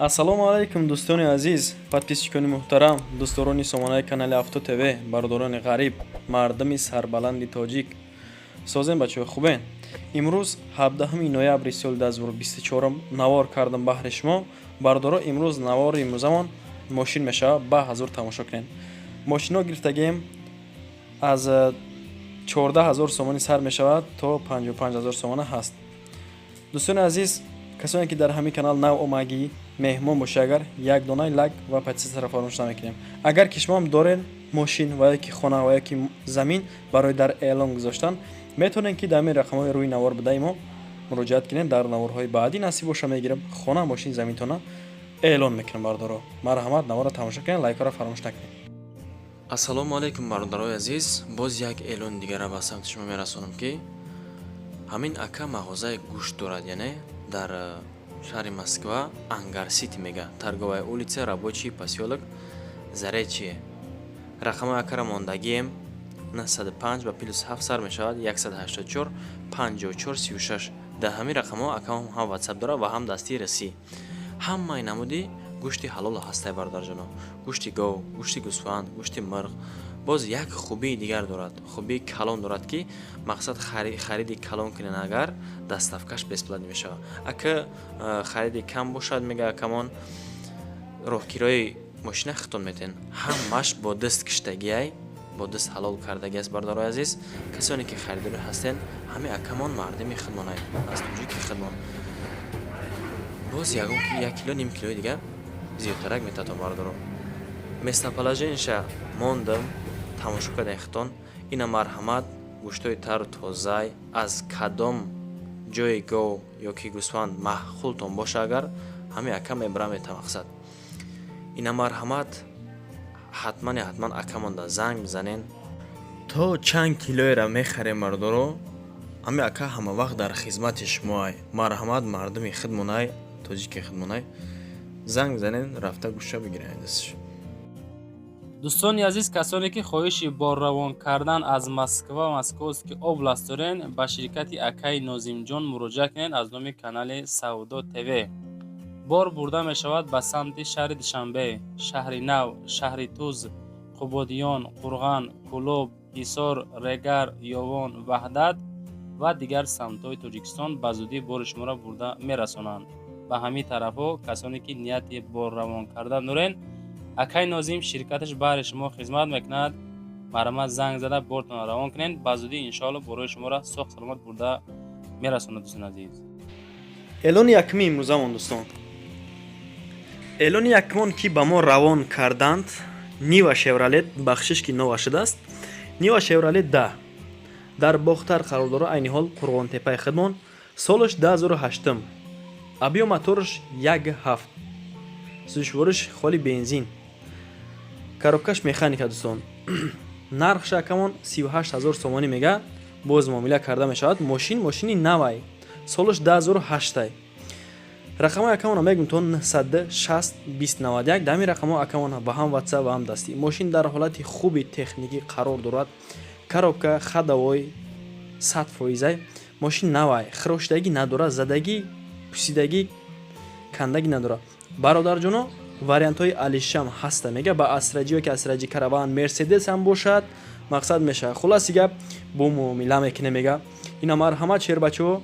ассалому алайкум дӯстони азиз, подписчикони муҳтарам, дӯстдорони сомонаи канали Авто ТВ, бародарони ғариб, мардами сарбаланди тоҷик. Созем бачаҳо, хубен? Имрӯз 17 ноябри соли 2024 навор кардам баҳри шумо. Бародаро, имрӯз навори имрӯзамон мошин мешавад ба ҳазур тамошо кунед. Мошино гирифтагием аз 14 000 сомонӣ сар мешавад то 55 000 сомона ҳаст. дӯстони азиз, касоне ки дар ҳамин канал нав омагӣ меҳмон боша, агар як донаи лайк ва подписатсияро фаромӯш намекунем. Агар ки шумо ҳам доред мошин ва яки хона ва яки замин барои дар эълон гузоштан, метавонед ки дар ҳамин рақамҳои рӯи навор бидаи мо муроҷиат кунед. Дар наворҳои баъдӣ насиб боша мегирам, хона, мошин, заминтона эълон мекунам. Бародаро, марҳамат, наворро тамошо кунед, лайкаро фаромӯш накунед. Ассалому алайкум бародарои азиз, боз як эълони дигара ба самти шумо мерасонам ки ҳамин ака мағозаи гӯшт дорад, яъне дар шаҳри Москва Ангар Сити мега, торговая улица, рабочий посёлок, Заречье. Рақамаи акаро мондагием 95 ба плюс 7 сар мешавад 184 54 36. дар ҳамин рақамҳо акаам ҳам WhatsApp дорад ва ҳам дастии расӣ. Ҳамаи намуди гӯшти ҳалол ҳастай бародарҷоно. Гӯшти гов, гӯшти гӯсфанд, гӯшти мирғ. Боз як хубии дигар дорад, хубии калон дорад ки мақсад хариди калон кунен, агар даставкаш бесплатно мешавад. Ака хариди кам бошад, мега акамон роҳкирои мошина хитон метен. Ҳамаш бо даст киштагиай, бо даст ҳалол кардагӣ аст. Бародарои азиз, касоне ки харидорӣ ҳастен, ҳами акамон мардими хидмонай аз тоҷики хидмон. боз ягон ки 1 кило ним килои дигар зиёдтарак метавон. Бародаро, местоположениша мондам, тамошо кардем хитон. Ина марҳамат гӯштои тару тозаи аз кадом ҷои гов ёки гӯсфанд маҳхултон боша, агар ҳами ака мебарам мета мақсад. Ина марҳамат ҳатман акамонда занг бизанен, то чанд килоера мехарем. бародаро, ҳами ака ҳама вақт дар хизмати шумоай. Марҳамат, мардуми хидмонай, тоҷики хидмонай. Занг бизанен, рафта гӯшта бигирен дасташ. дӯстони азиз, касоне ки хоҳиши борравон кардан аз Москваски област дорен, ба ширкати акаи Нозимҷон муроҷиат кунед аз номи канали Савдо ТВ. бор бурда мешавад ба самти шаҳри Душанбе, шаҳри Нав, шаҳри Туз, Қубодиён, Қурған, Кӯлоб, Ҳисор, Регар, Ёвон, Ваҳдат ва дигар самтҳои Тоҷикистон ба зудӣ бори шуморо бурда мерасонанд. ба ҳамин тарафҳо касоне ки нияти борравон кардан дорен, акаи Нозим ширкаташ баҳри шумо хизмат мекунад. марҳамат, занг зада бортон равон кунед. ба зудӣ иншоалло борои шуморо соҳ саломат бурда мерасонад. дӯстони азиз, эълони якуми имрӯзамон дӯстон, эълони якумон ки ба мо равон карданд, Нива Chevrolet бахшиш ки нова шудааст. Нива Chevrolet да дар Бохтар қарор дорад, айни ҳол Қурғонтепаи хидмон. Солаш 2008, абиё мотораш 1.7, сӯзишвориш холи бензин, коробкаш механика дӯстон. нархша акамон 38 000 сомонӣ мега, боз муомила карда мешавад. Мошини навай, солаш 2008. рақамаи акамона мегӯм то 960 2091. дар ҳамин рақамҳо акамона ба ҳам WhatsApp ва ҳам дастӣ. мошин дар ҳолати хуби техникӣ қарор дорад. коробка хадавой 100%. мошин навай, хироштагӣ надорад, задагӣ, пусидагӣ, кандагӣ надорад. бародарҷоно, вариантҳои алишам ҳаста, мега ба асраҷи ёки асраҷи караван, Мерседес ҳам бошад, мақсад мешавад. хулоси гап бо муомила мекунем. мега ина марҳамат шер бачаҳо,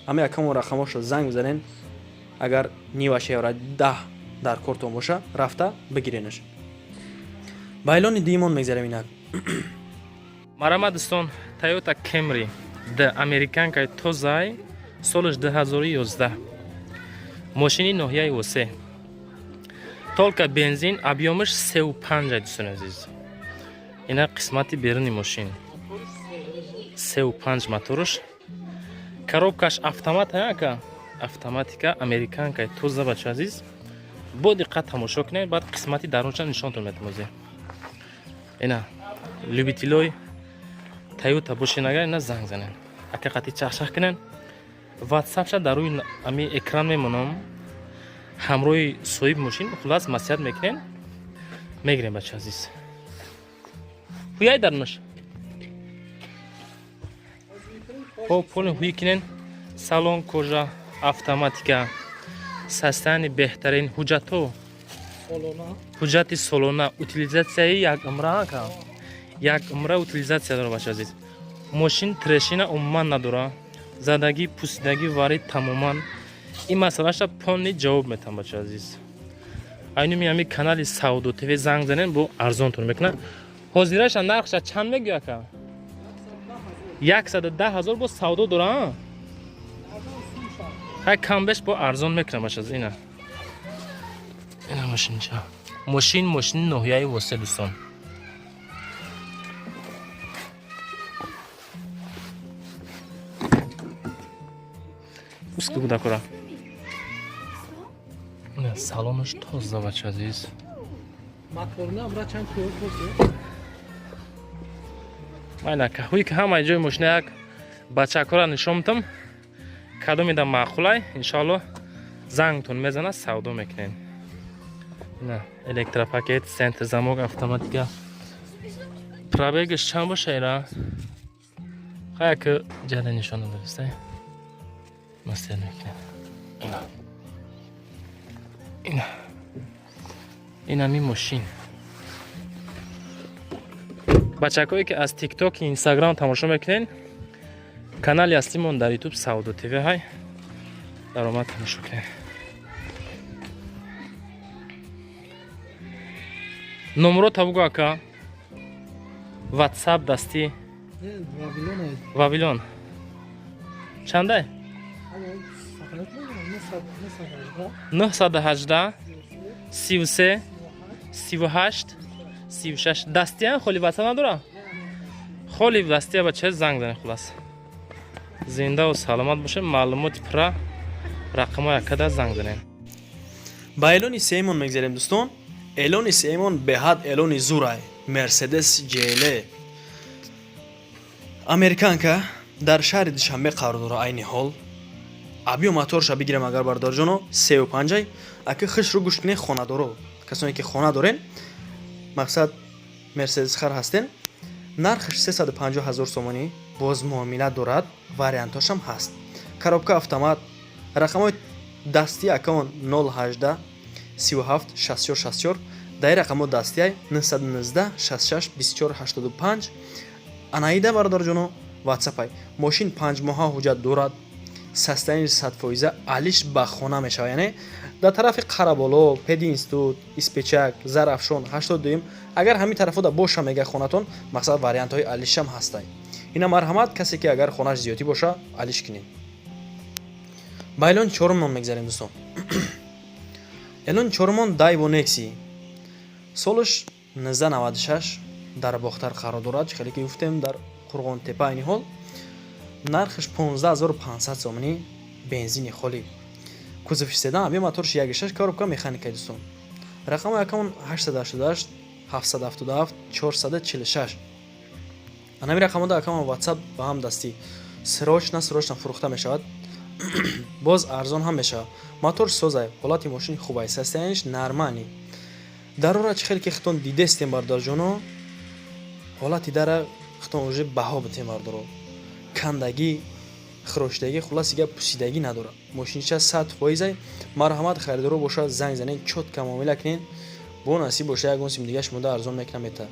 ҳамаи акамон рақамошро занг бизанен. агар Нива Chevrolet 10 дар кортон боша, рафта бигиренаш. ба эълони дуюмон мегзарем. инак марҳамат дӯстон, Toyota Camry д американкаи тозаи солаш 2011, мошини ноҳияи Восе, толка бензин, объёмаш 3.5. дӯстони азиз, ина қисмати беруни мошин 3.5 мотораш, коробкаш автомат ака, автоматика, американкаи тоза. бача азиз, бо диққат тамошо кунед, баъд қисмати дарунша нишонтон метамозем. ина любителои Toyota бошен, агар ина занг занен, ака қати чахшах кунен. WhatsAppша дар рӯи ами экран мемонам, ҳамроҳи соҳиби мошин. хулас масиҳат мекунен, мегирем бача азиз. ҳуяй дарунаш поле ҳуй кунен. салон кожа, автоматика, састани беҳтарин ҳуҷҷатҳо. ҳуҷҷати солона утилизатсияи як умра ка. Як умра утилизатсия дора бача азиз. Мошин трешина умуман надора. Задагӣ, пусидагӣ варид тамоман. Ин масъалаша полни ҷавоб метам бача азиз. Айнуми ҳами канали Саудо ТВ занг занен бо арзонтон мекуна. Ҳозираша нархша чанд мегӯя ка? 110,000 бо Саудо дора. ҳай камбеш бо арзон мекуна бача азиз ина. Ина мошинча. Мошини ноҳияи Восил дӯстон. Усту буда кора. Не, салонаш тоза бача азиз. Моторна амра чанд кӯ косе? Майна каҳуи ки ҳамаи ҷои мошина як бачакора нишон митам. Кадомида маъқулай, иншоалло зангтон мезана савдо мекунем. Ина электропакет, центр замок, автоматика. Пробегаш чанд боша ира? Хая ки ҷада нишона дористай. Мастер мекунем. Ина ми мошин. бачакое ки аз TikTok и Instagram тамошо мекунен, канали аслимон дар YouTube Саудо ТВ ҳай. Даромад тамошо кунен. Номеро табугу ака. WhatsApp дасти. Вавилон. Чандай? 918 33 38 36 дастиян холи WhatsApp надора? Холи дастия ба чиз занг занед хулас. Зинда ва саломат бошед, маълумоти пура рақамҳои акада занг занед. Ба эълони сеюмон мегзарем дӯстон. Эълони сеюмон беҳад эълони зурай. Mercedes GLE американка дар шаҳри Душанбе қарор дорад. Айни ҳол абиё моторша бигирем агар бардорҷоно 35 аки хишру гӯш кине хонадоро касоне ки хона дорен мақсад Mercedes хар ҳастен. Нархш 350,000 сомонӣ боз муомила дорад. Вариантошам ҳаст. Коробка автомат. Рақамҳои дастӣ акаон 018 37 64 64. дар рақамҳо дастиай 919 66 24 85. Анаида бардорҷоно WhatsApp. Мошин 5 моҳа ҳуҷҷат дорад. Састани 100% алиш ба хона мешавад. Яъне дар тарафи Қараболо, Пединститут, Испечак, Зарафшон 82 агар ҳамин тарафода боша мега хонатон мақсад вариантҳои алишам ҳастай. Ина марҳамат касе ки агар хонаш зиёдӣ боша алиш кинед. Ба эълони чорумон мегзарем дӯстон. Эълони чорумон Daewoo Nexi солш 1996 дар Бохтар қарор дорад. Хеле ки гуфтем дар Қурғонтепа айни ҳол. Нархш 15500 сомонӣ бензини холӣ. Кузови седан, абиё моторш 1.6 коробка механикаи дӯстон. Рақамҳои акаон 888 777 446. Анами рақамҳода акаон WhatsApp ба ҳам дастӣ. Срочна фурӯхта мешавад. Боз арзон ҳам мешавад. Моторш созай, ҳолати мошини хубай, состояниш нормалӣ. Дарора чи хеле ки хитон дидестем бардорҷоно. Ҳолати дара хитон уже баҳо битем бардоро. Кандагӣ, хироштагӣ, хулас ига пусидагӣ надора. Мошинча 100%. Марҳамат харидоро боша занг занен, чотка муомила кинен. Бо насиб боша ягон сим дигаш муда арзон мекунам мета.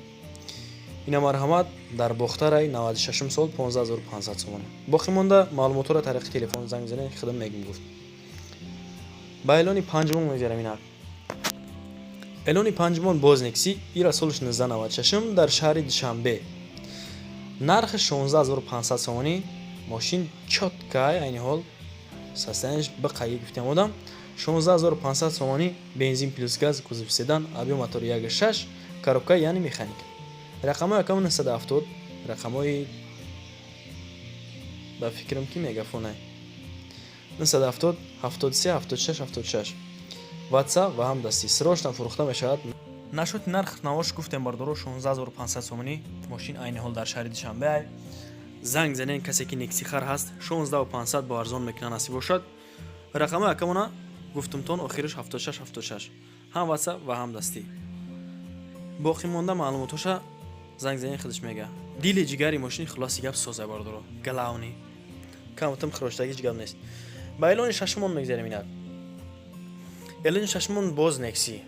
Ина марҳамат дар Бохтарай 96 сол 15500 сомон. Боқӣ монда маълумотро тариқи телефон занг занен хидм мегум гуфт. Ба эълони панҷумон мегзарам ина. Эълони панҷумон боз Nexi ира солш 1996 дар шаҳри Душанбе. Нархи 16500 сомонӣ. Мошин чоткай айни ҳол. Состояниш бақаи гуфтем одам 16500 сомонӣ бензин плюс газ, кузов седан, абиё мотор 1.6, коробка яъни механика. Рақамҳои акам 970, рақамҳои ба фикрам ки мегафонай 970 73 76 76. WhatsApp ва ҳам дастӣ срочна фурӯхта мешавад. Нашоти нарх навош гуфтем бардоро 16500 сомонӣ. Мошин айни ҳол дар шаҳри Душанбе ай. Занг занен касе ки Nexi хар ҳаст 16500 бо арзон мекунад насиб бошад. Рақамҳои акамона гуфтумтон охириш 76 76. ҳам WhatsApp ва ҳам дастӣ. Боқӣ монда маълумотоша занг занен худаш мега. Дили ҷигари мошини хулоси гап соза бардоро. Галауни. Камтам хироштаги ҷигам нест. Ба эълони шашумон мегзарем ина. элони шашмон боз некси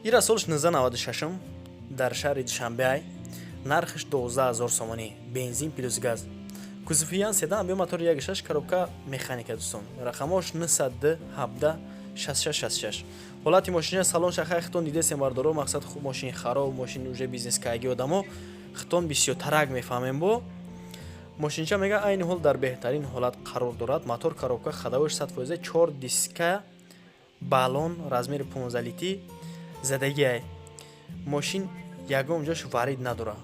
ира солиш 1996 дар шаҳри душанбе нархиш 12000 сомонӣ бензин плюс газ кузуфиян седан абё мотори 1.6 коробка механика дӯстон рақамош 917 6666 ҳолати мошина салон шахай хитон дидесем бардоро мақсад хуб мошини хароб мошини уже бизнес кайги одамо хитон бисёр тарак мефаҳмем бо мошинча мега айни ҳол дар беҳтарин ҳолат қарор дорад мотор коробка хадавош 100% 4 диска балон размери 15 литри задагиай мошин ягон ҷош варид надора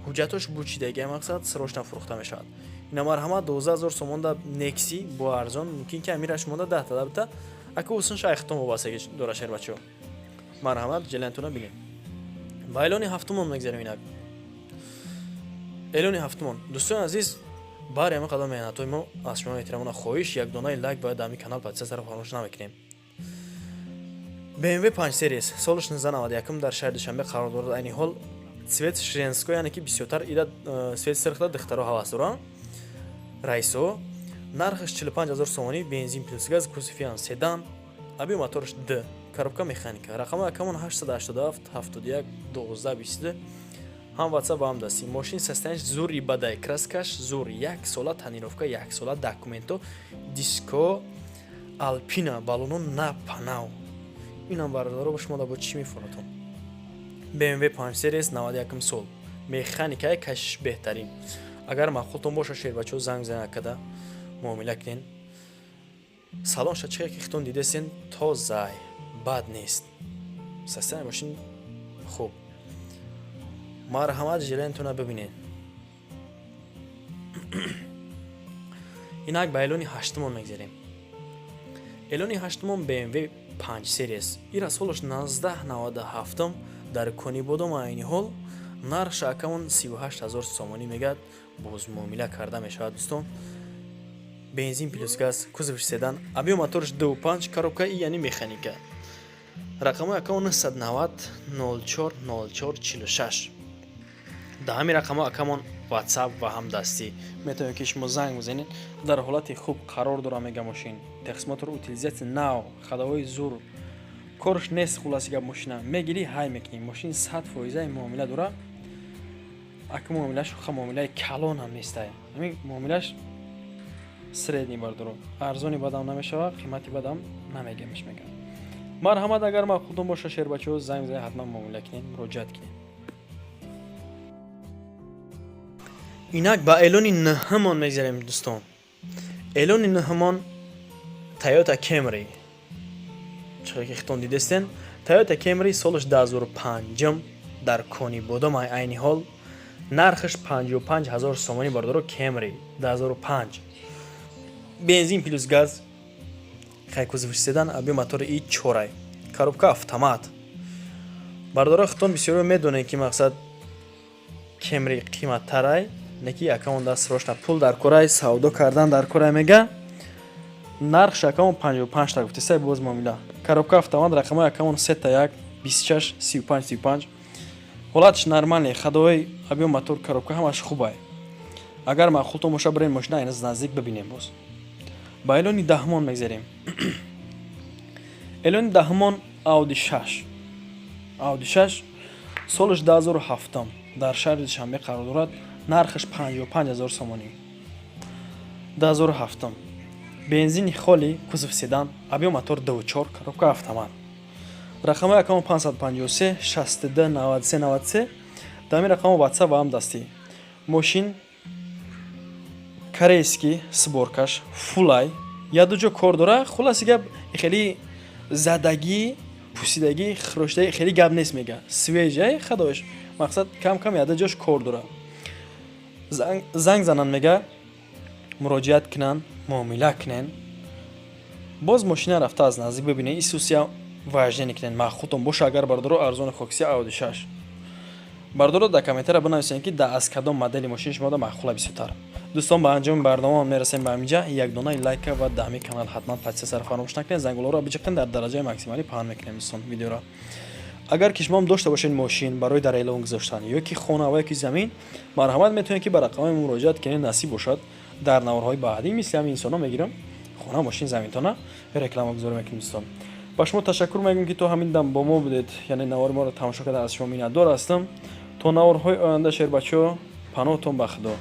ҳуҷҷатош бучидагиай мақсад срочно фурӯхта мешавад ина марҳамат 12000 сомон да некси бо арзон мумкин ки амираш монда 10 та дабта аку усын шайхтон вобастагӣ дора шер бачо марҳамат ҷелантуна бинем ба элони ҳафтумон мегзарем инак элони ҳафтумон дӯстони азиз бар ями қадом меҳнатҳои мо аз шумо эҳтиромона хоҳиш як донаи лайк бояд дар ҳамин канал подписияро фаромӯш намекунем BMW 5 series солиш 1991 дар шаҳри душанбе қарор дорад айни ҳол цвет шренско яъне ки бисёртар ида цвет сирхта духтаро ҳавас доранд раисо нархиш 45000 сомонӣ бензин плюс газ кузуфиян седан аби моториш д коробка механика рақами акамон 887 71 1222 ҳам ватсап ва ҳам дастӣ мошин состояниш зури бадай краскаш зур 1 сола танировка 1 сола документо диско алпина балоно на панав инам бардоро ба шумо да бо чӣ мефонатон BMW 5 series 91 сол механикаи кашиш беҳтарин агар мақултон боша шербачо занг бизанед акада муомила кунен салон шачиқе ки хитон дидесен тозай бад нест состояние мошин хуб марҳамат жилентуна бибинед инак ба элони ҳаштумон мегзарем элони ҳаштумон BMW 5 series ира солаш 1997 дар конибодом айни ҳол нархш акамон 38000 сомонӣ мегад боз муомила карда мешавад дӯстон бензин плюс газ кузовиш седан абё моториш 2.5 коробка яъни механика рақамои акамон 990 04 04 46 да ҳамин рақамо акамон ватсап ва ҳам дастӣ метавонед ки шумо занг бизанед дар ҳолати хуб қарор дора мега мошин тақсимотро утилизатсия нав хадавои зур корш нест хуласи гап мошина мегирӣ ҳай мекунӣ мошин 100% муомила дора ака муомилаш ха муомилаи калон ҳам нестай ҳамин муомилаш средни бардоро арзони бадам намешава қимати бадам намегамиш мега марҳамат агар мақултон боша шербачаҳо занг бизанед ҳатман муомила кунед муроҷиат кунед инак ба элони ноҳамон мегзарем дӯстон элони ноҳамон Toyota Camry чиқе ки хитон дидестен Toyota Camry солиш 2005 дар кони бодом айни ҳол нархиш 55000 сомонӣ бардоро Camry 2005 бензин плюс газ хай кузовиш седан аби мотори и 4 коробка автомат бардоро хитон бисёро медонен ки мақсад Camry қиматтарай неки акаун да срочно пул дар корай савдо кардан дар корай мега нарх акаун 55 та гуфтесай боз муомила коробка автомат рақамои акаун 31 26 35 35 ҳолатиш нормале хадои абё мотор коробка ҳамаш хубай агар мақултон боша бирем мошина аз наздик бибинем боз ба элони даҳмон мегзарем элони даҳмон Audi 6 Audi 6 солиш 2007 дар шаҳри душанбе қарор дорад нархиш 55000 сомонӣ 2007 бензини холи кузов седан абё мотор 2.4 коробка автомат рақамои акаун 553 62 93 93 дами рақамо ватсап ва ҳам дастӣ мошин корейский сборкаш фулай ядуҷо кор дора хуласи гап хеле задагӣ пусидагӣ хирошдагӣ хеле гап нест мега свежай хадош мақсад кам кам ядуҷош кор дора занг занан мега муроҷиат кунан муомила кунен боз мошина рафта аз наздик бибинед исусия важнени кунен махутон боша агар бардоро арзони хокси Audi 6 бардоро дар комментария бинависед ки да аз кадом модели мошини шумо да махула бисёртар дӯстон ба анҷоми барномаам мерасем ба ҳаминҷа як донаи лайка ва даъми канал ҳатман подписияро фаромӯш накунед зангулоро бичиқин дар дараҷаи максималӣ паҳн мекунем дӯстон видеоро агар ки шумо дошта бошед мошин барои дар эълон гузоштан ё ки хона ва ё ки замин марҳамат метавонед ки ба рақамои муроҷиат кунед насиб бошад дар наварҳои баъдӣ мисли ҳамин инсонҳо мегирам хона мошин заминтона реклама гузорӣ мекунем дӯстон ба шумо ташаккур мегӯям ки то ҳамин дам бо мо будед, яъне навори моро тамошо карда аз шумо миннатдор ҳастам. То наворҳои оянда шербачаҳо, паноҳтон ба худо.